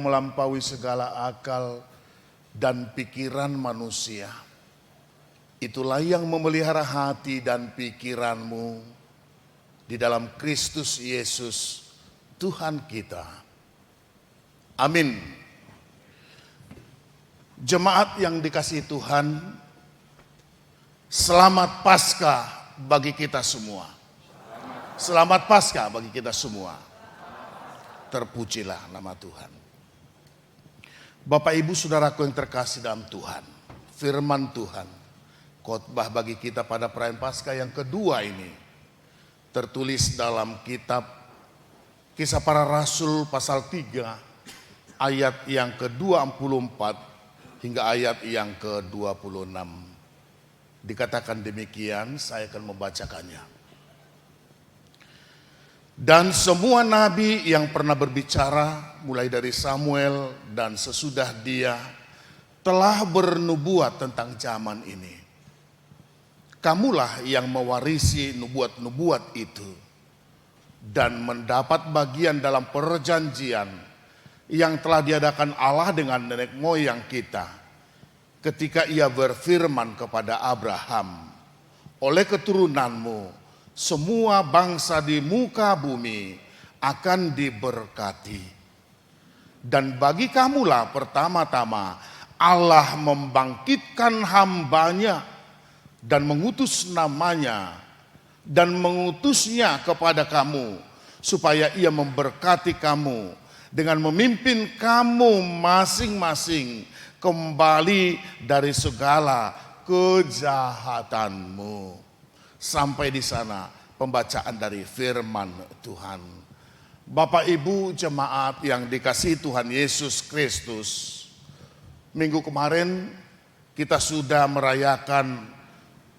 melampaui segala akal dan pikiran manusia. Itulah yang memelihara hati dan pikiranmu di dalam Kristus Yesus Tuhan kita. Amin. Jemaat yang dikasihi Tuhan, selamat Paskah bagi kita semua. Selamat Paskah bagi kita semua. Terpujilah nama Tuhan. Bapak Ibu Saudaraku yang terkasih dalam Tuhan, firman Tuhan, khotbah bagi kita pada perayaan Paskah yang kedua ini tertulis dalam kitab Kisah Para Rasul pasal 3 ayat yang ke-24 hingga ayat yang ke-26. Dikatakan demikian, saya akan membacakannya. Dan semua nabi yang pernah berbicara mulai dari Samuel dan sesudah dia telah bernubuat tentang zaman ini. Kamulah yang mewarisi nubuat-nubuat itu dan mendapat bagian dalam perjanjian yang telah diadakan Allah dengan nenek moyang kita ketika ia berfirman kepada Abraham, oleh keturunanmu semua bangsa di muka bumi akan diberkati. Dan bagi kamulah pertama-tama Allah membangkitkan hambanya dan mengutus namanya dan mengutusnya kepada kamu supaya ia memberkati kamu dengan memimpin kamu masing-masing kembali dari segala kejahatanmu. Sampai di sana pembacaan dari firman Tuhan. Bapak Ibu jemaat yang dikasihi Tuhan Yesus Kristus, minggu kemarin kita sudah merayakan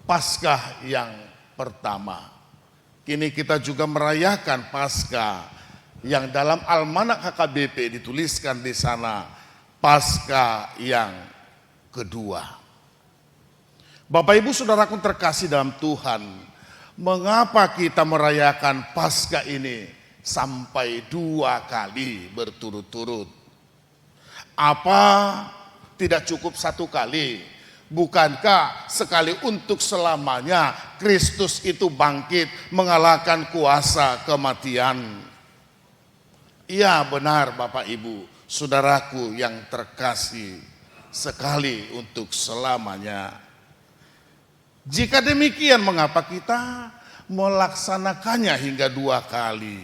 Paskah yang pertama. Kini kita juga merayakan Paskah yang dalam Almanak HKBP dituliskan di sana Paskah yang kedua. Bapak Ibu Saudaraku terkasih dalam Tuhan, mengapa kita merayakan Paskah ini sampai 2 kali berturut-turut? Apa tidak cukup 1 kali? Bukankah sekali untuk selamanya Kristus itu bangkit mengalahkan kuasa kematian? Iya benar Bapak Ibu Saudaraku yang terkasih, sekali untuk selamanya. Jika demikian, mengapa kita melaksanakannya hingga 2 kali?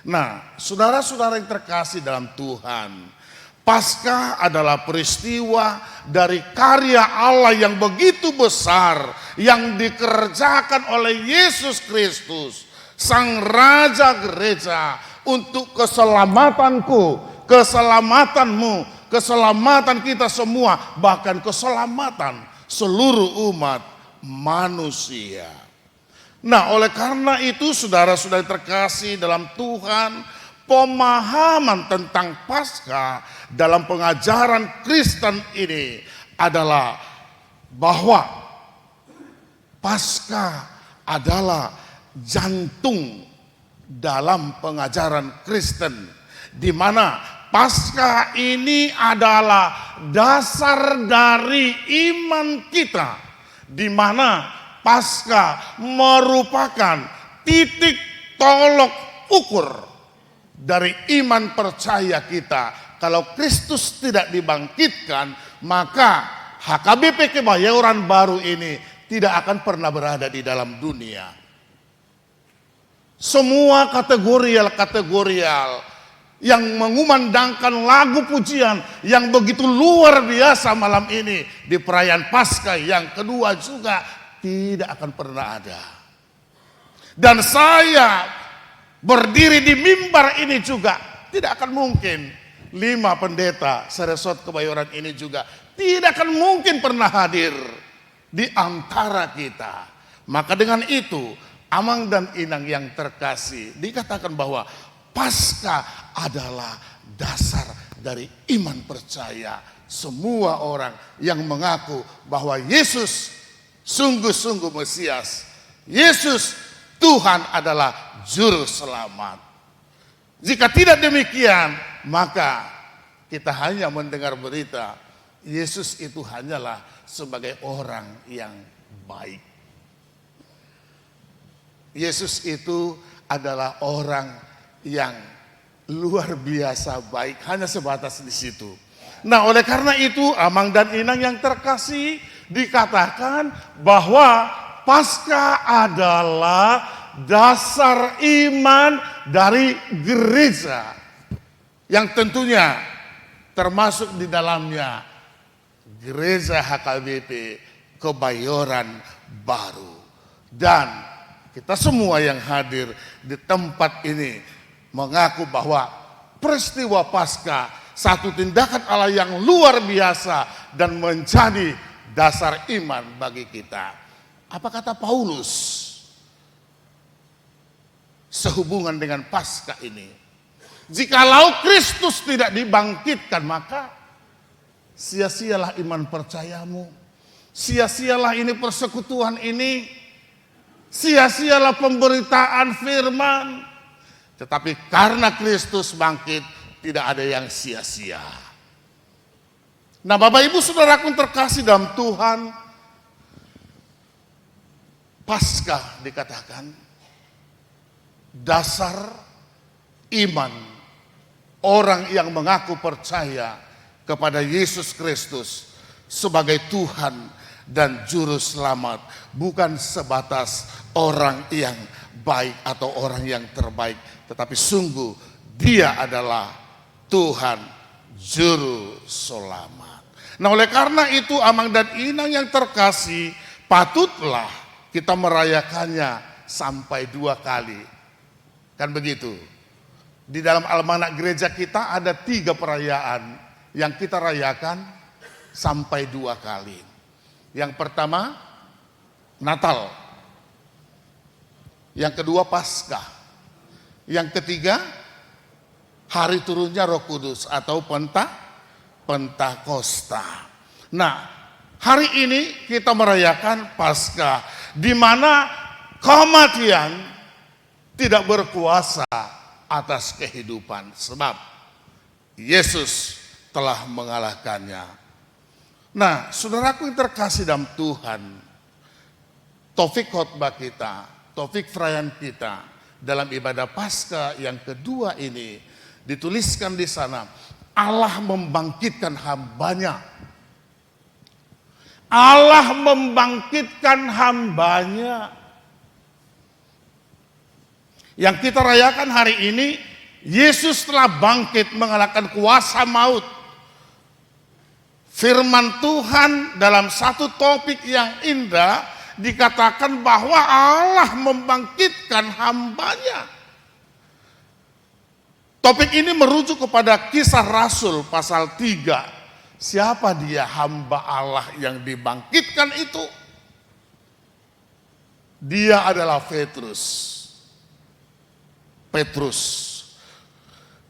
Nah, saudara-saudara yang terkasih dalam Tuhan, Paskah adalah peristiwa dari karya Allah yang begitu besar yang dikerjakan oleh Yesus Kristus, Sang Raja Gereja, untuk keselamatanku, keselamatanmu, keselamatan kita semua, bahkan keselamatan seluruh umat manusia. Nah, oleh karena itu saudara-saudara terkasih dalam Tuhan, pemahaman tentang Paskah dalam pengajaran Kristen ini adalah bahwa Paskah adalah jantung dalam pengajaran Kristen, di mana Paskah ini adalah dasar dari iman kita, di mana Paskah merupakan titik tolok ukur dari iman percaya kita. Kalau Kristus tidak dibangkitkan, maka HKBP Kebayoran Baru ini tidak akan pernah berada di dalam dunia. Semua kategorial yang mengumandangkan lagu pujian yang begitu luar biasa malam ini di perayaan Paskah yang kedua juga tidak akan pernah ada. Dan saya berdiri di mimbar ini juga tidak akan mungkin 5 pendeta Seresot Kebayoran ini juga tidak akan mungkin pernah hadir di antara kita. Maka dengan itu, Amang dan Inang yang terkasih, dikatakan bahwa Paskah adalah dasar dari iman percaya semua orang yang mengaku bahwa Yesus sungguh-sungguh Mesias. Yesus Tuhan adalah juru selamat. Jika tidak demikian, maka kita hanya mendengar berita, Yesus itu hanyalah sebagai orang yang baik. Yesus itu adalah orang yang luar biasa baik, hanya sebatas di situ. Nah, oleh karena itu, Amang dan Inang yang terkasih, dikatakan bahwa Paskah adalah dasar iman dari gereja, yang tentunya termasuk di dalamnya Gereja HKBP Kebayoran Baru. Dan kita semua yang hadir di tempat ini mengaku bahwa peristiwa Paskah satu tindakan Allah yang luar biasa dan menjadi dasar iman bagi kita. Apa kata Paulus sehubungan dengan Paskah ini? Jikalau Kristus tidak dibangkitkan, maka sia-sialah iman percayamu, sia-sialah ini persekutuan ini, sia-sialah pemberitaan firman. Tetapi karena Kristus bangkit, tidak ada yang sia-sia. Nah, Bapak Ibu Saudaraku terkasih dalam Tuhan, Paskah dikatakan dasar iman orang yang mengaku percaya kepada Yesus Kristus sebagai Tuhan dan Juru Selamat, bukan sebatas orang yang baik atau orang yang terbaik, tetapi sungguh Dia adalah Tuhan Juru Selamat. Nah, oleh karena itu, Amang dan Inang yang terkasih, patutlah kita merayakannya sampai 2 kali. Kan begitu? Di dalam almanak gereja kita ada 3 perayaan yang kita rayakan sampai 2 kali. Yang pertama, Natal. Yang kedua, Paskah. Yang ketiga, hari turunnya Roh Kudus atau Pentakosta. Nah, hari ini kita merayakan Paskah, di mana kematian tidak berkuasa atas kehidupan, sebab Yesus telah mengalahkannya. Nah, saudaraku yang terkasih dalam Tuhan, topik khotbah kita, topik perayaan kita dalam ibadah Paskah yang kedua ini dituliskan di sana, Allah membangkitkan hambanya. Allah membangkitkan hambanya. Yang kita rayakan hari ini, Yesus telah bangkit mengalahkan kuasa maut. Firman Tuhan dalam satu topik yang indah dikatakan bahwa Allah membangkitkan hambanya. Topik ini merujuk kepada Kisah Rasul pasal 3. Siapa dia hamba Allah yang dibangkitkan itu? Dia adalah Petrus.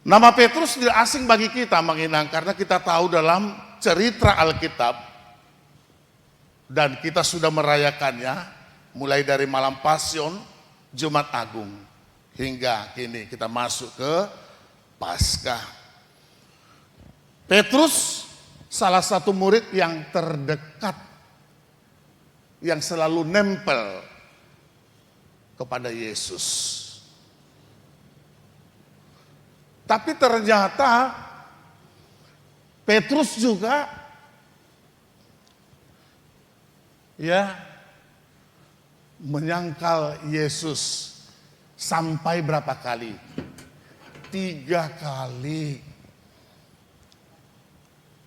Nama Petrus tidak asing bagi kita, menginang, karena kita tahu dalam cerita Alkitab dan kita sudah merayakannya mulai dari malam Pasion, Jumat Agung, hingga kini kita masuk ke Paskah. Petrus salah satu murid yang terdekat, yang selalu nempel kepada Yesus. Tapi ternyata Petrus juga menyangkal Yesus sampai berapa kali? 3 kali.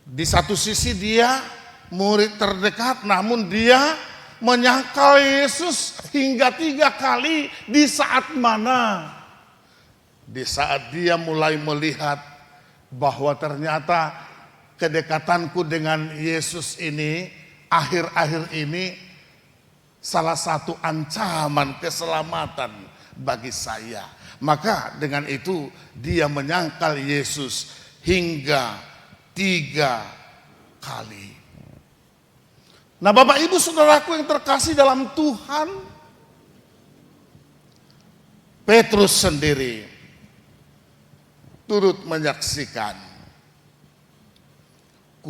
Di satu sisi dia murid terdekat, namun dia menyangkal Yesus hingga 3 kali. Di saat mana? Di saat dia mulai melihat bahwa ternyata kedekatanku dengan Yesus ini akhir-akhir ini salah satu ancaman keselamatan bagi saya. Maka dengan itu dia menyangkal Yesus hingga 3 kali. Nah, Bapak Ibu Saudaraku yang terkasih dalam Tuhan, Petrus sendiri turut menyaksikan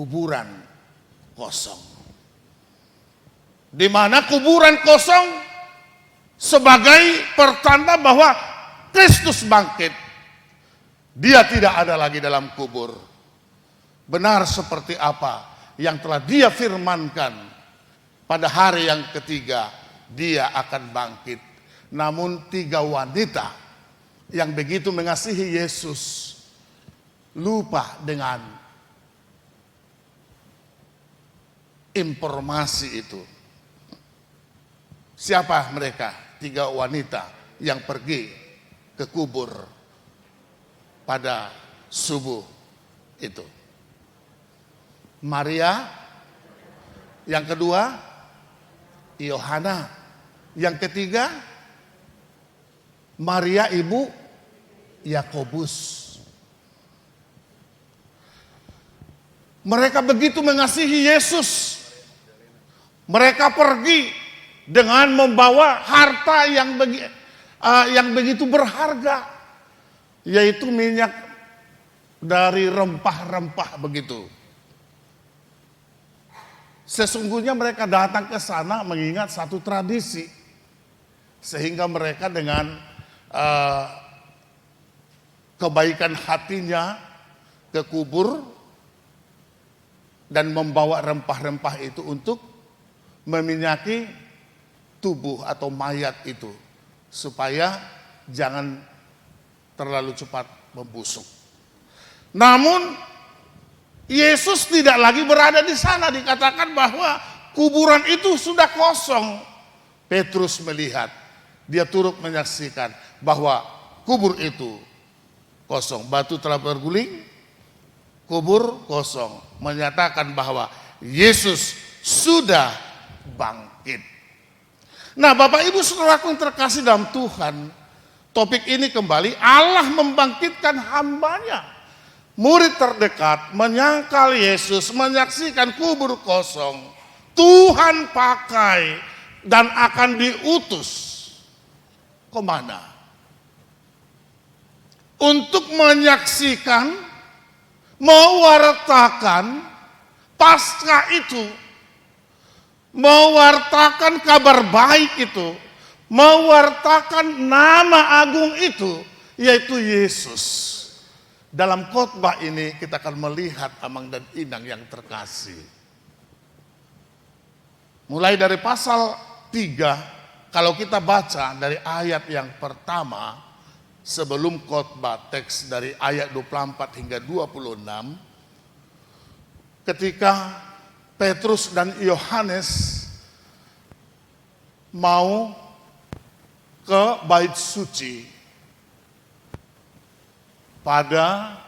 kuburan kosong. Di mana kuburan kosong sebagai pertanda bahwa Kristus bangkit. Dia tidak ada lagi dalam kubur. Benar seperti apa yang telah dia firmankan pada hari yang ketiga, dia akan bangkit. Namun 3 wanita yang begitu mengasihi Yesus lupa dengan informasi itu. Siapa mereka? 3 wanita yang pergi ke kubur pada subuh itu. Maria, yang kedua Yohana, yang ketiga Maria ibu Yakobus. Mereka begitu mengasihi Yesus. Mereka pergi dengan membawa harta yang begitu berharga, yaitu minyak dari rempah-rempah begitu. Sesungguhnya mereka datang ke sana mengingat satu tradisi, sehingga mereka dengan kebaikan hatinya ke kubur dan membawa rempah-rempah itu untuk meminyaki tubuh atau mayat itu supaya jangan terlalu cepat membusuk. Namun Yesus tidak lagi berada di sana. Dikatakan bahwa kuburan itu sudah kosong. Petrus melihat, dia turut menyaksikan bahwa kubur itu kosong. Batu telah berguling, kubur kosong. Menyatakan bahwa Yesus sudah bangkit. Nah, Bapak Ibu Saudaraku yang terkasih dalam Tuhan, topik ini kembali, Allah membangkitkan hambanya. Murid terdekat menyangkal Yesus, menyaksikan kubur kosong. Tuhan pakai dan akan diutus kemana? Untuk menyaksikan, mewartakan pasca itu, mewartakan kabar baik itu, mewartakan nama agung itu, yaitu Yesus. Dalam khotbah ini kita akan melihat Amang dan Inang yang terkasih. Mulai dari pasal 3, kalau kita baca dari ayat yang pertama, sebelum khotbah, teks dari ayat 24 hingga 26, ketika Petrus dan Yohanes mau ke bait suci pada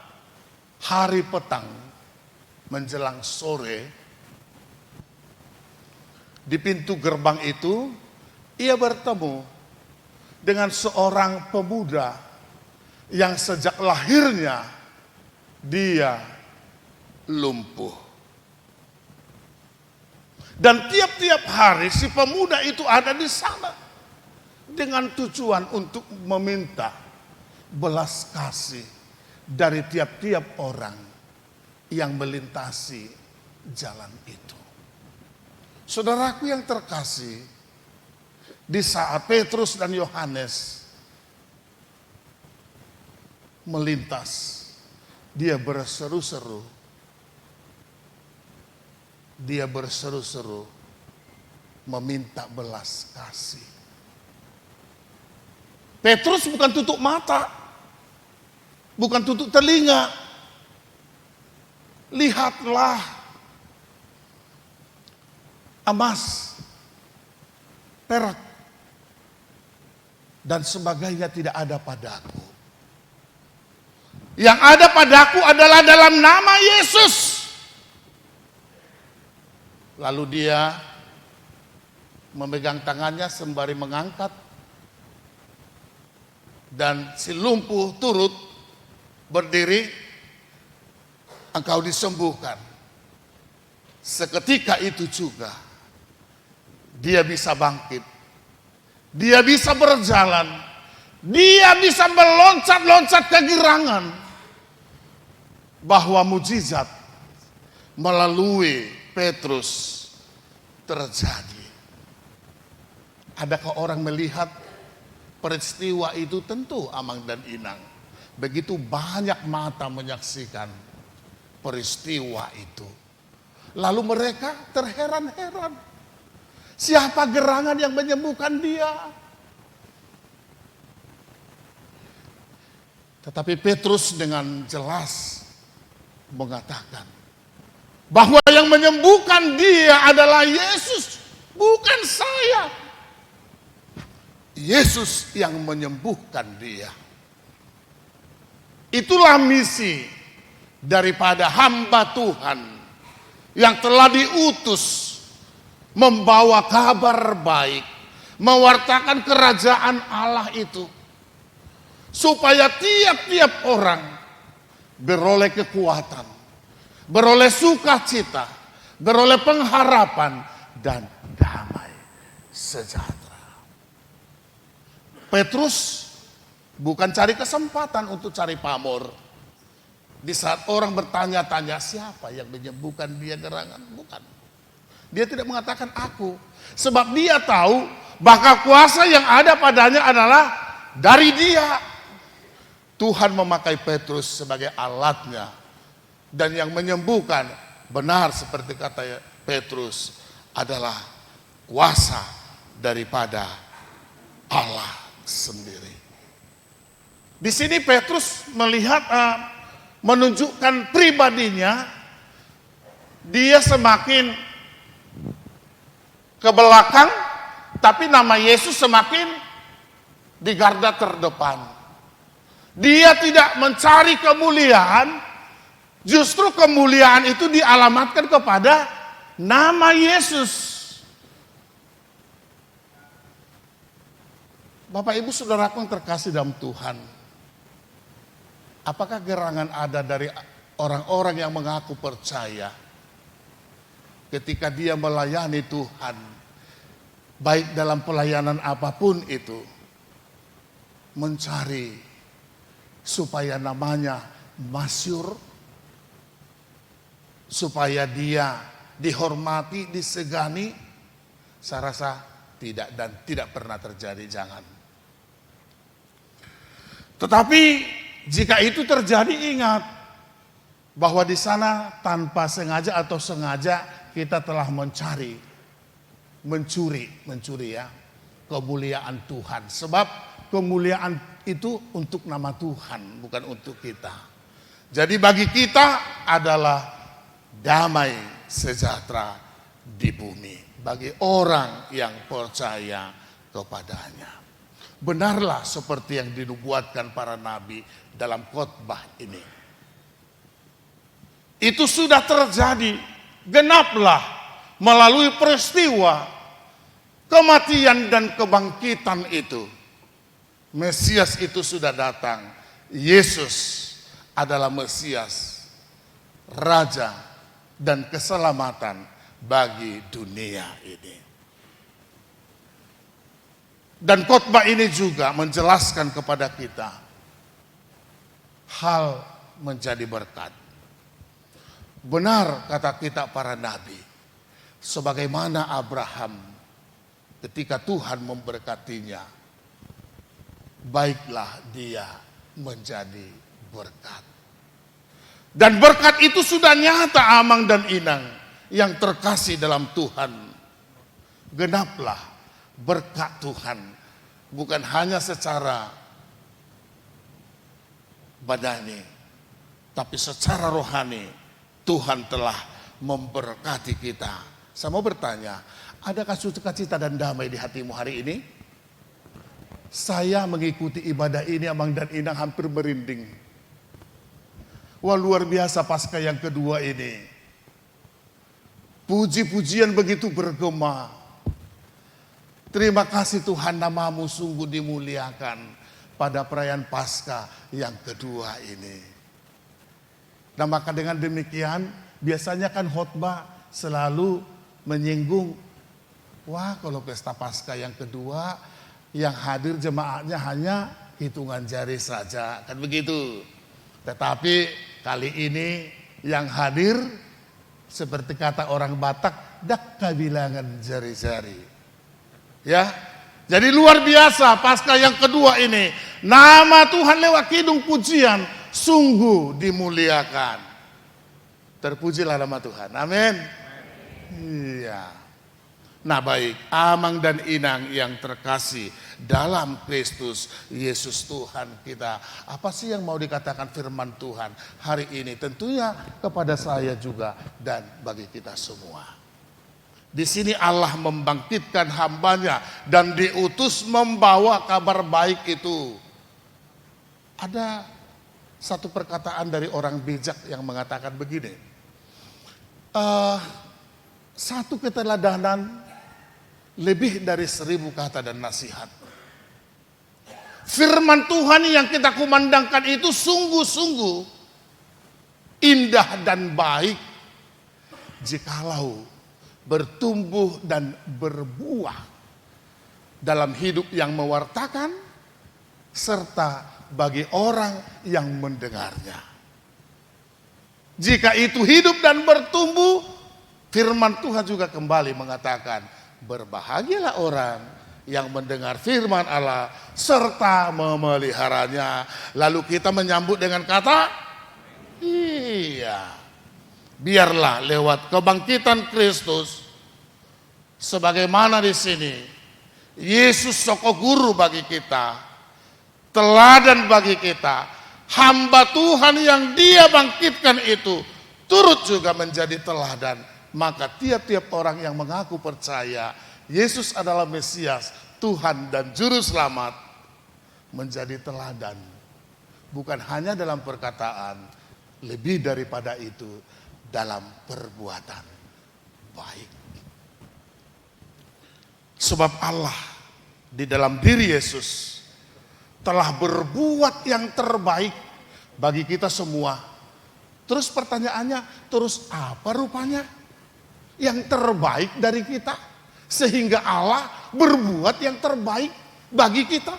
hari petang menjelang sore, di pintu gerbang itu ia bertemu dengan seorang pemuda yang sejak lahirnya dia lumpuh. Dan tiap-tiap hari si pemuda itu ada di sana dengan tujuan untuk meminta belas kasih dari tiap-tiap orang yang melintasi jalan itu. Saudaraku yang terkasih, di saat Petrus dan Yohanes melintas, dia berseru-seru. Dia berseru-seru meminta belas kasih. Petrus bukan tutup mata, bukan tutup telinga. Lihatlah, emas, perak, dan sebagainya tidak ada padaku. Yang ada padaku adalah dalam nama Yesus. Lalu dia memegang tangannya sembari mengangkat, dan si lumpuh turut berdiri. Engkau disembuhkan. Seketika itu juga dia bisa bangkit, dia bisa berjalan, dia bisa meloncat-loncat kegirangan. Bahwa mujizat, melalui Petrus terjadi. Adakah orang melihat peristiwa itu? Tentu Amang dan Inang. Begitu banyak mata menyaksikan peristiwa itu. Lalu mereka terheran-heran. Siapa gerangan yang menyembuhkan dia? Tetapi Petrus dengan jelas mengatakan bahwa yang menyembuhkan dia adalah Yesus, bukan saya. Yesus yang menyembuhkan dia. Itulah misi daripada hamba Tuhan yang telah diutus membawa kabar baik, mewartakan kerajaan Allah itu, supaya tiap-tiap orang beroleh kekuatan, beroleh sukacita, beroleh pengharapan dan damai sejahtera. Petrus bukan cari kesempatan untuk cari pamor. Di saat orang bertanya-tanya siapa yang menyembuhkan dia gerangan, bukan. Dia tidak mengatakan aku, sebab dia tahu bahwa kuasa yang ada padanya adalah dari dia. Tuhan memakai Petrus sebagai alatnya, dan yang menyembuhkan benar seperti kata Petrus adalah kuasa daripada Allah sendiri. Di sini Petrus melihat menunjukkan pribadinya, dia semakin ke belakang, tapi nama Yesus semakin di garda terdepan. Dia tidak mencari kemuliaan, justru kemuliaan itu dialamatkan kepada nama Yesus. Bapak Ibu Saudaraku yang terkasih dalam Tuhan, apakah gerangan ada dari orang-orang yang mengaku percaya ketika dia melayani Tuhan, baik dalam pelayanan apapun itu, mencari supaya namanya masyhur, supaya dia dihormati, disegani? Saya rasa tidak, dan tidak pernah terjadi, jangan. Tetapi jika itu terjadi, ingat bahwa di sana tanpa sengaja atau sengaja kita telah mencuri ya, kemuliaan Tuhan. Sebab kemuliaan itu untuk nama Tuhan, bukan untuk kita. Jadi bagi kita adalah damai sejahtera di bumi bagi orang yang percaya kepadanya. Benarlah seperti yang dinubuatkan para nabi dalam khotbah ini. Itu sudah terjadi, genaplah melalui peristiwa kematian dan kebangkitan itu. Mesias itu sudah datang. Yesus adalah Mesias, Raja dan keselamatan bagi dunia ini. Dan khotbah ini juga menjelaskan kepada kita hal menjadi berkat. Benar kata kita para nabi, sebagaimana Abraham ketika Tuhan memberkatinya, baiklah dia menjadi berkat. Dan berkat itu sudah nyata, Amang dan Inang yang terkasih dalam Tuhan. Genaplah berkat Tuhan, bukan hanya secara badani, tapi secara rohani. Tuhan telah memberkati kita. Saya mau bertanya, adakah sukacita dan damai di hatimu hari ini? Saya mengikuti ibadah ini, Amang dan Inang, hampir merinding. Wah, luar biasa Paskah yang kedua ini. Puji-pujian begitu bergema. Terima kasih Tuhan, namamu sungguh dimuliakan pada perayaan Paskah yang kedua ini. Nah, maka dengan demikian, biasanya kan khotbah selalu menyinggung, wah kalau pesta Paskah yang kedua, yang hadir jemaatnya hanya hitungan jari saja, kan begitu. Tetapi kali ini yang hadir Seperti kata orang Batak, dak kabilangan jari-jari. Ya, jadi luar biasa pasca yang kedua ini. Nama Tuhan lewat kidung pujian sungguh dimuliakan. Terpujilah nama Tuhan. Amin. Iya. Nah baik, Amang dan Inang yang terkasih dalam Kristus Yesus Tuhan kita. Apa sih yang mau dikatakan firman Tuhan hari ini? Tentunya kepada saya juga dan bagi kita semua. Di sini Allah membangkitkan hambanya dan diutus membawa kabar baik itu. Ada satu perkataan dari orang bijak yang mengatakan begini. Satu keteladanan lebih dari 1000 kata dan nasihat. Firman Tuhan yang kita kumandangkan itu sungguh-sungguh indah dan baik jikalau bertumbuh dan berbuah dalam hidup yang mewartakan serta bagi orang yang mendengarnya. Jika itu hidup dan bertumbuh, firman Tuhan juga kembali mengatakan, berbahagialah orang yang mendengar firman Allah serta memeliharanya. Lalu kita menyambut dengan kata, iya. Biarlah lewat kebangkitan Kristus, sebagaimana di sini, Yesus soko guru bagi kita, teladan bagi kita, hamba Tuhan yang Dia bangkitkan itu turut juga menjadi teladan. Maka tiap-tiap orang yang mengaku percaya Yesus adalah Mesias, Tuhan dan Juru Selamat menjadi teladan. Bukan hanya dalam perkataan, lebih daripada itu dalam perbuatan baik. Sebab Allah di dalam diri Yesus telah berbuat yang terbaik bagi kita semua. Terus pertanyaannya, terus apa rupanya yang terbaik dari kita sehingga Allah berbuat yang terbaik bagi kita?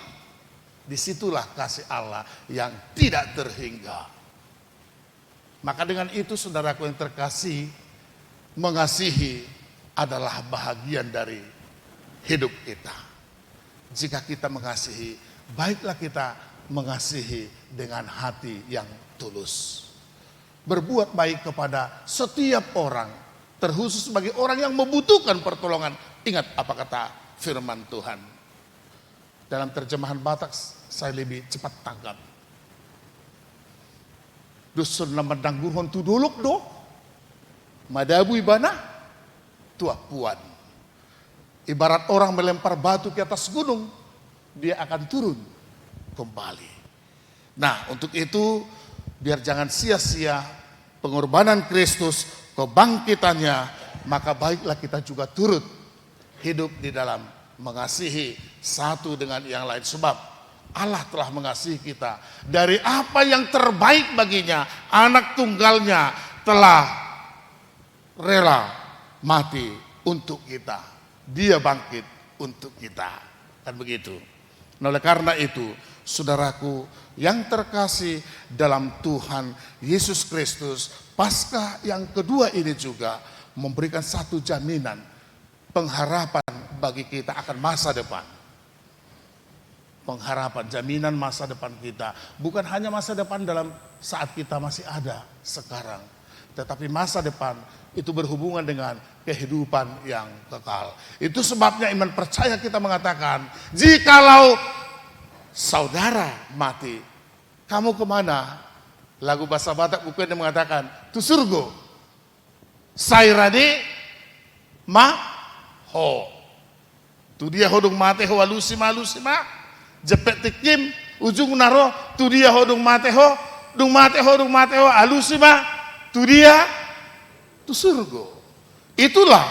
Disitulah kasih Allah yang tidak terhingga. Maka dengan itu saudaraku yang terkasih, mengasihi adalah bahagian dari hidup kita. Jika kita mengasihi, baiklah kita mengasihi dengan hati yang tulus. Berbuat baik kepada setiap orang, terkhusus bagi orang yang membutuhkan pertolongan. Ingat apa kata firman Tuhan. Dalam terjemahan Batak saya lebih cepat tanggap. Dusun namandang gurhon tuduluk do, madabu ibana, tua puan. Ibarat orang melempar batu ke atas gunung, dia akan turun kembali. Nah untuk itu, biar jangan sia-sia pengorbanan Kristus, kebangkitannya, maka baiklah kita juga turut hidup di dalam mengasihi satu dengan yang lain. Sebab Allah telah mengasihi kita dari apa yang terbaik baginya. Anak tunggalnya telah rela mati untuk kita. Dia bangkit untuk kita. Kan begitu. Nah, oleh karena itu, saudaraku yang terkasih dalam Tuhan Yesus Kristus, pasca yang kedua ini juga memberikan satu jaminan, pengharapan bagi kita akan masa depan. Pengharapan, jaminan masa depan kita. Bukan hanya masa depan dalam saat kita masih ada sekarang. Tetapi masa depan itu berhubungan dengan kehidupan yang kekal. Itu sebabnya iman percaya kita mengatakan, jikalau saudara mati, kamu kemana? Lagu bahasa Batak bukan yang mengatakan, tu surgo. Sairade ma ho. Tu dia hodong mate ho alusima. Jepet tikim ujung naro tu dia hodong mate ho. Dung mate ho alusima. Tu dia tu surgo. Itulah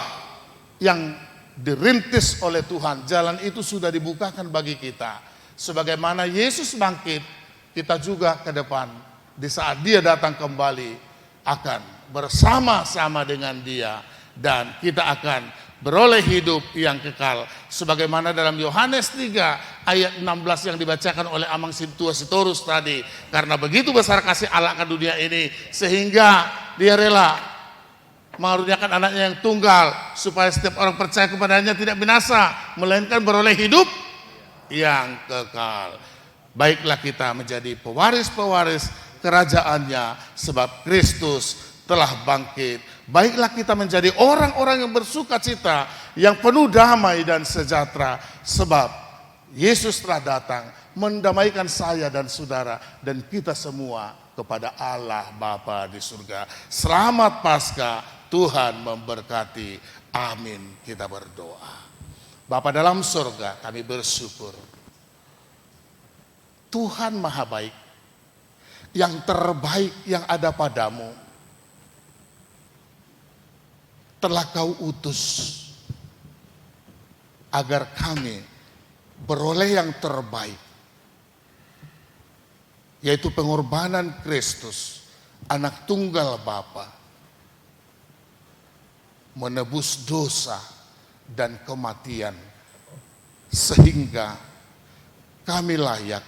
yang dirintis oleh Tuhan. Jalan itu sudah dibukakan bagi kita. Sebagaimana Yesus bangkit, kita juga ke depan di saat Dia datang kembali akan bersama-sama dengan Dia dan kita akan beroleh hidup yang kekal. Sebagaimana dalam Yohanes 3 ayat 16 yang dibacakan oleh Amang Sintua Sitorus tadi. Karena begitu besar kasih Allah akan dunia ini sehingga Dia rela mengaruniakan anaknya yang tunggal, supaya setiap orang percaya kepadanya tidak binasa, melainkan beroleh hidup yang kekal. Baiklah kita menjadi pewaris-pewaris kerajaannya, sebab Kristus telah bangkit. Baiklah kita menjadi orang-orang yang bersuka cita, yang penuh damai dan sejahtera, sebab Yesus telah datang mendamaikan saya dan saudara dan kita semua kepada Allah Bapa di surga. Selamat Paskah, Tuhan memberkati. Amin. Kita berdoa. Bapa dalam surga, kami bersyukur Tuhan Maha Baik, yang terbaik yang ada padamu telah Kau utus agar kami beroleh yang terbaik, yaitu pengorbanan Kristus, anak tunggal Bapa, menebus dosa dan kematian, sehingga kami layak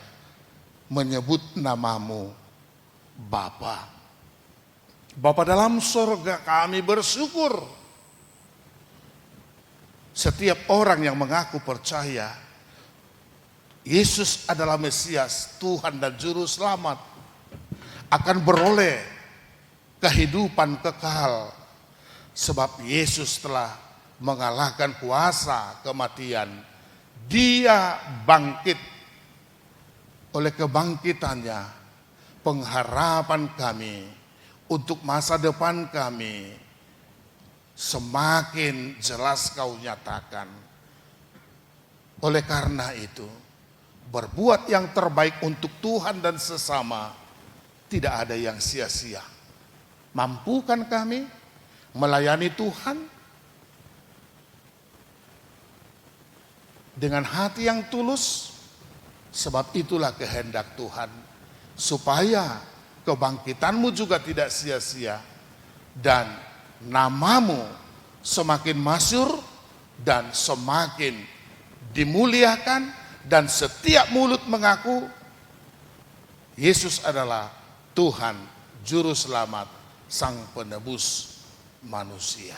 menyebut namamu Bapa. Bapa dalam surga, kami bersyukur setiap orang yang mengaku percaya Yesus adalah Mesias, Tuhan dan Juru Selamat, akan beroleh kehidupan kekal, sebab Yesus telah mengalahkan kuasa kematian. Dia bangkit. Oleh kebangkitannya, pengharapan kami untuk masa depan kami semakin jelas Kau nyatakan. Oleh karena itu, berbuat yang terbaik untuk Tuhan dan sesama tidak ada yang sia-sia. Mampukan kami melayani Tuhan dengan hati yang tulus, sebab itulah kehendak Tuhan, supaya kebangkitan-Mu juga tidak sia-sia dan namamu semakin masyhur dan semakin dimuliakan, dan setiap mulut mengaku Yesus adalah Tuhan, Juru Selamat, Sang Penebus manusia.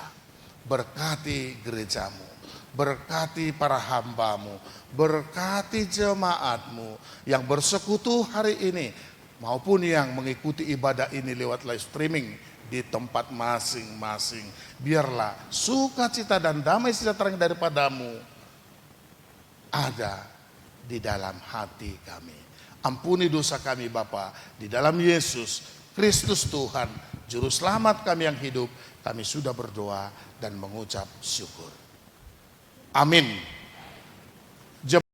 Berkati gerejamu, berkati para hambamu, berkati jemaatmu yang bersekutu hari ini, maupun yang mengikuti ibadah ini lewat live streaming di tempat masing-masing. Biarlah sukacita dan damai sejahtera yang daripadamu ada di dalam hati kami. Ampuni dosa kami Bapa, di dalam Yesus Kristus Tuhan, Juru Selamat kami yang hidup, kami sudah berdoa dan mengucap syukur. Amin.